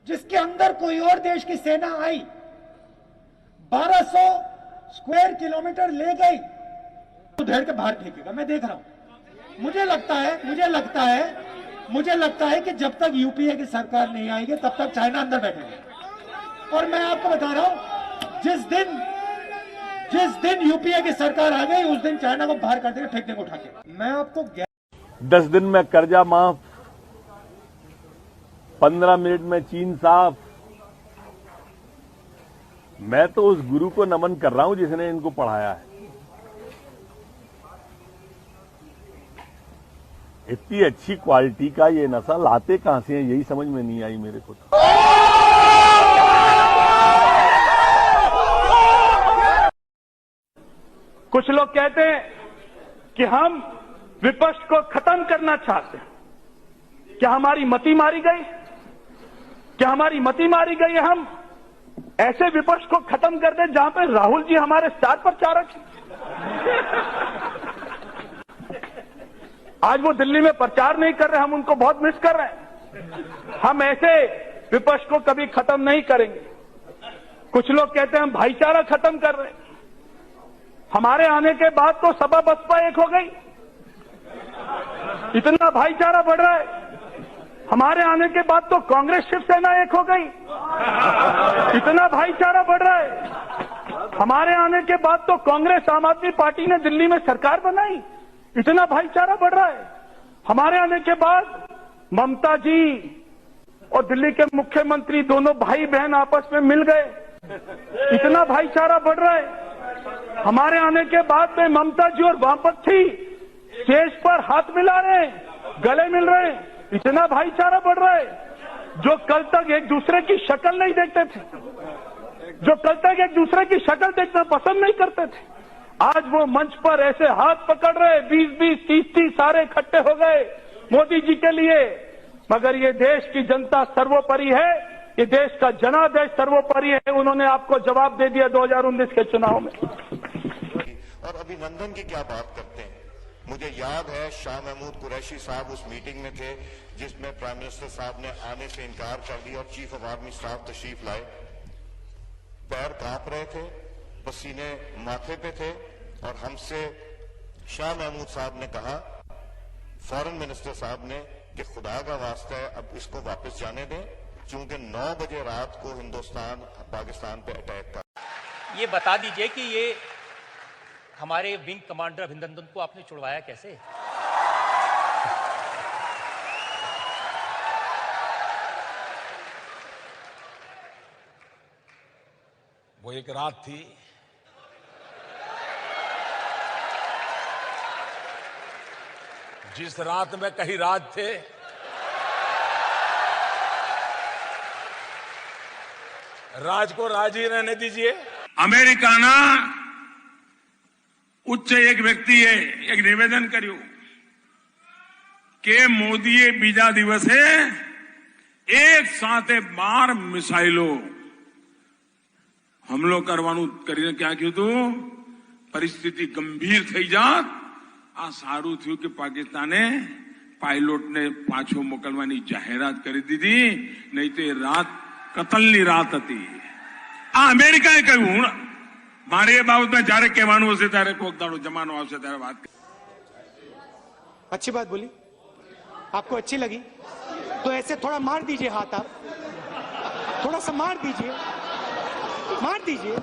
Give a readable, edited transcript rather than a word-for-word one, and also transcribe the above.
जिसके अंदर कोई और देश की सेना आई, 1200 स्क्वायर किलोमीटर ले गई, उधेड़ के बाहर फेंकेगा। मैं देख रहा हूं। मुझे लगता है कि जब तक यूपीए की सरकार नहीं आएगी तब तक चाइना अंदर बैठेगा। और मैं आपको बता रहा हूं, जिस दिन यूपीए की सरकार आ गई उस दिन चाइना को बाहर कर देंगे, फेंक देंगे उठा के। मैं आपको 10 दिन में कर्जा माफ, 15 मिनट में चीन साफ। मैं तो उस गुरु को नमन कर रहा हूं जिसने इनको पढ़ाया है। इतनी अच्छी क्वालिटी का ये नशा लाते कहां से है, यही समझ में नहीं आई मेरे को तो। कुछ लोग कहते हैं कि हम विपक्ष को खत्म करना चाहते हैं। क्या हमारी मति मारी गई? क्या हमारी मति मारी गई है? हम ऐसे विपक्ष को खत्म कर दें जहां पर राहुल जी हमारे स्टार प्रचारक हैं। आज वो दिल्ली में प्रचार नहीं कर रहे, हम उनको बहुत मिस कर रहे हैं। हम ऐसे विपक्ष को कभी खत्म नहीं करेंगे। कुछ लोग कहते हैं हम भाईचारा खत्म कर रहे हैं। हमारे आने के बाद तो सपा बसपा एक हो गई, इतना भाईचारा बढ़ रहा है। हमारे आने के बाद तो कांग्रेस शिवसेना एक हो गई, इतना भाईचारा बढ़ रहा है। हमारे आने के बाद तो कांग्रेस आम आदमी पार्टी ने दिल्ली में सरकार बनाई, इतना भाईचारा बढ़ रहा है। हमारे आने के बाद ममता जी और दिल्ली के मुख्यमंत्री दोनों भाई बहन आपस में मिल गए, इतना भाईचारा बढ़ रहा है। हमारे आने के बाद में ममता जी और वामपंथी स्टेज पर हाथ मिला रहे हैं, गले मिल रहे हैं, इतना भाईचारा बढ़ रहा है। जो कल तक एक दूसरे की शक्ल नहीं देखते थे, जो कल तक एक दूसरे की शक्ल देखना पसंद नहीं करते थे, आज वो मंच पर ऐसे हाथ पकड़ रहे, 20-20, 30-30 सारे इकट्ठे हो गए मोदी जी के लिए। मगर ये देश की जनता सर्वोपरि है, ये देश का जनादेश सर्वोपरि है। उन्होंने आपको जवाब दे दिया 2019 के चुनाव में। और अभिनंदन की क्या बात करते हैं। मुझे याद है शाह महमूद कुरैशी साहब उस मीटिंग में थे जिसमें प्राइम मिनिस्टर साहब ने आने से इनकार कर दिया और चीफ ऑफ आर्मी स्टाफ तशरीफ लाए। पैर कांप रहे थे, पसीने माथे पे थे और हमसे शाह महमूद साहब ने कहा, फॉरेन मिनिस्टर साहब ने, कि खुदा का वास्ता है अब इसको वापस जाने दें, क्योंकि 9 बजे रात को हिंदुस्तान पाकिस्तान पे अटैक कर। ये बता दीजिए कि ये हमारे विंग कमांडर अभिनंदन को आपने छुड़वाया कैसे? वो एक रात थी, जिस रात में कहीं राज थे, राज को राज ही रहने दीजिए। अमेरिका ना उच्च एक व्यक्तिए एक निवेदन કર્યું કે મોદીએ બીજા દિવસે એક સાથે 12 મિસાઇલો હુમલો કરવાનું કરીને ક્યાં કહ્યું હતું, પરિસ્થિતિ ગંભીર થઈ જાત। આ સારું થયું કે પાકિસ્તાને પાયલોટને પાછો મોકલવાની જાહેરાત કરી દીધી, નહીં તો એ રાત કતલની રાત હતી। આ અમેરિકાએ કહ્યું। मारे बाबत में जारे कहवानु हशे त्यारे कोक दाड़ो जमानो आवशे त्यारे बात। अच्छी बात बोली, आपको अच्छी लगी तो ऐसे थोड़ा मार दीजिए हाथ, आप थोड़ा सा मार दीजिए।